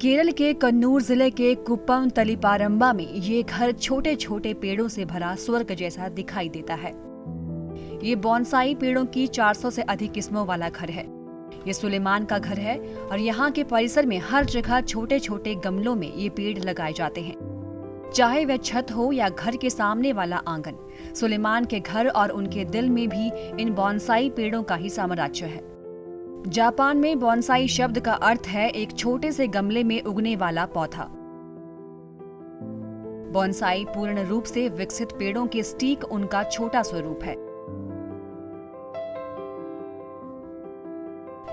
केरल के कन्नूर जिले के कुप्पम तलीपारंबा में ये घर छोटे छोटे पेड़ों से भरा स्वर्ग जैसा दिखाई देता है। ये बोनसाई पेड़ों की 400 से अधिक किस्मों वाला घर है। ये सुलेमान का घर है और यहाँ के परिसर में हर जगह छोटे छोटे गमलों में ये पेड़ लगाए जाते हैं। चाहे वह छत हो या घर के सामने वाला आंगन, सुलेमान के घर और उनके दिल में भी इन बोनसाई पेड़ों का ही साम्राज्य है। जापान में बोनसाई शब्द का अर्थ है एक छोटे से गमले में उगने वाला पौधा। बोनसाई पूर्ण रूप से विकसित पेड़ों के स्टीक उनका छोटा स्वरूप है।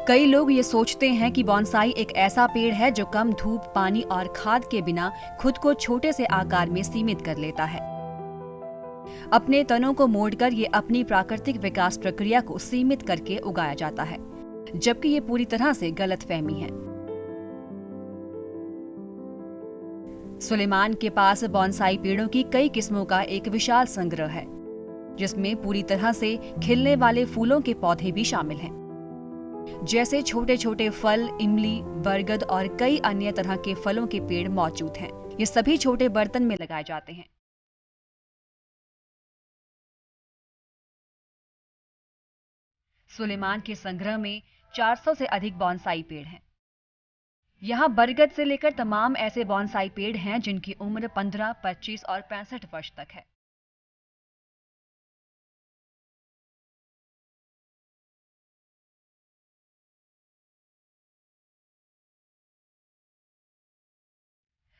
कई लोग ये सोचते हैं कि बोनसाई एक ऐसा पेड़ है जो कम धूप, पानी और खाद के बिना खुद को छोटे से आकार में सीमित कर लेता है। अपने तनों को मोड़कर ये अपनी प्राकृतिक विकास प्रक्रिया को सीमित करके उगाया जाता है, जबकि ये पूरी तरह से गलतफहमी है। सुलेमान के पास बोनसाई पेड़ों की कई किस्मों का एक विशाल संग्रह है, जिसमें पूरी तरह से खिलने वाले फूलों के पौधे भी शामिल हैं, जैसे छोटे छोटे फल, इमली, बरगद और कई अन्य तरह के फलों के पेड़ मौजूद हैं। ये सभी छोटे बर्तन में लगाए जाते हैं। सुलेमान के संग्रह में 400 से अधिक बोनसाई पेड़ हैं। यहाँ बरगद से लेकर तमाम ऐसे बोनसाई पेड़ हैं जिनकी उम्र 15, 25 और 65 वर्ष तक है।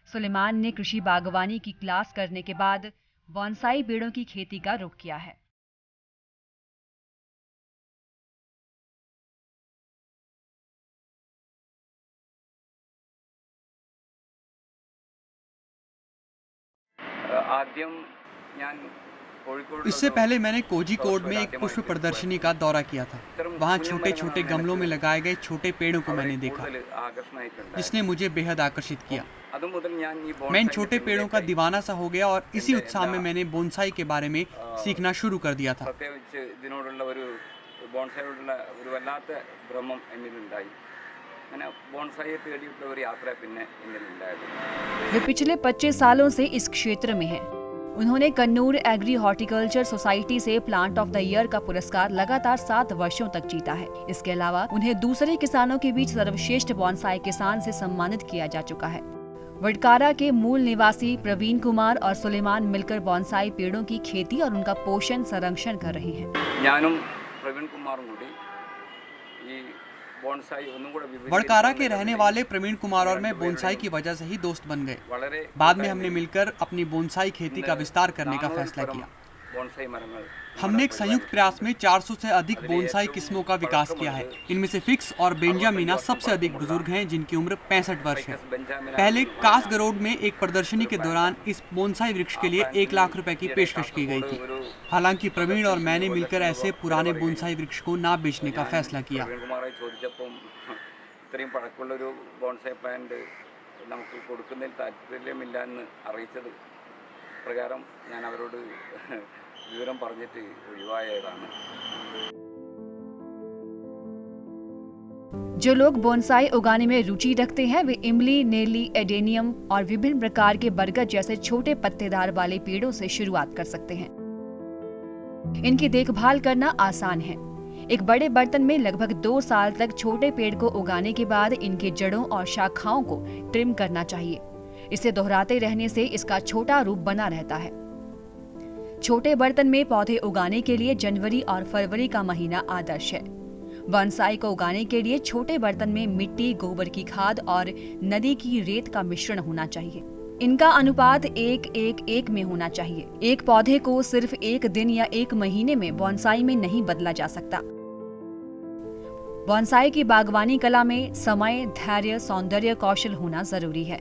सुलेमान ने कृषि बागवानी की क्लास करने के बाद बोनसाई पेड़ों की खेती का रुख किया है। इससे पहले मैंने कोझिकोड में एक पुष्प प्रदर्शनी का दौरा किया था। वहाँ छोटे छोटे गमलों में लगाए गए छोटे पेड़ों को मैंने देखा, जिसने मुझे बेहद आकर्षित किया। मैं इन छोटे पेड़ों का दीवाना सा हो गया और इसी उत्साह में मैंने बोनसाई के बारे में सीखना शुरू कर दिया था। वे पिछले 25 सालों से इस क्षेत्र में हैं। उन्होंने कन्नूर एग्री हॉर्टिकल्चर सोसाइटी से प्लांट ऑफ द ईयर का पुरस्कार लगातार 7 वर्षों तक जीता है। इसके अलावा उन्हें दूसरे किसानों के बीच सर्वश्रेष्ठ बोनसाई किसान से सम्मानित किया जा चुका है। वडकारा के मूल निवासी प्रवीण कुमार और सुलेमान मिलकर बोनसाई पेड़ों की खेती और उनका पोषण संरक्षण कर रहे हैं। वडकारा के रहने वाले प्रवीण कुमार और मैं बोनसाई की वजह से ही दोस्त बन गए। बाद में हमने मिलकर अपनी बोनसाई खेती का विस्तार करने का फैसला किया। हमने एक संयुक्त प्रयास में 400 से अधिक बोनसाई किस्मों का विकास किया है। इनमें से फिक्स और बेंजामिना सबसे अधिक बुजुर्ग हैं, जिनकी उम्र 65 वर्ष है। पहले कासगरोड में एक प्रदर्शनी के दौरान इस बोनसाई वृक्ष के लिए 1 लाख रुपए की पेशकश की गई थी। हालांकि प्रवीण और मैंने मिलकर ऐसे पुराने बोनसाई वृक्ष को ना बेचने का फैसला किया। जो लोग बोनसाई उगाने में रुचि रखते हैं वे इमली, नेली, एडेनियम और विभिन्न प्रकार के बरगद जैसे छोटे पत्तेदार वाले पेड़ों से शुरुआत कर सकते हैं। इनकी देखभाल करना आसान है। एक बड़े बर्तन में लगभग 2 साल तक छोटे पेड़ को उगाने के बाद इनके जड़ों और शाखाओं को ट्रिम करना चाहिए। इसे दोहराते रहने से इसका छोटा रूप बना रहता है। छोटे बर्तन में पौधे उगाने के लिए जनवरी और फरवरी का महीना आदर्श है। बोनसाई को उगाने के लिए छोटे बर्तन में मिट्टी, गोबर की खाद और नदी की रेत का मिश्रण होना चाहिए। इनका अनुपात 1:1:1 में होना चाहिए। एक पौधे को सिर्फ 1 दिन या 1 महीने में बोनसाई में नहीं बदला जा सकता। बोनसाई की बागवानी कला में समय, धैर्य, सौंदर्य, कौशल होना जरूरी है।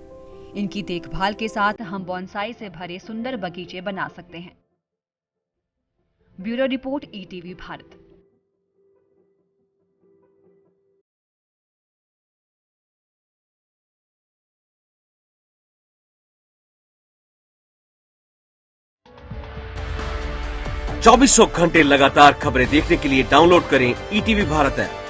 इनकी देखभाल के साथ हम बोनसाई से भरे सुंदर बगीचे बना सकते हैं। Bureau report, ETV Bharat. चौबीसों घंटे लगातार खबरें देखने के लिए डाउनलोड करें ईटीवी भारत ऐप।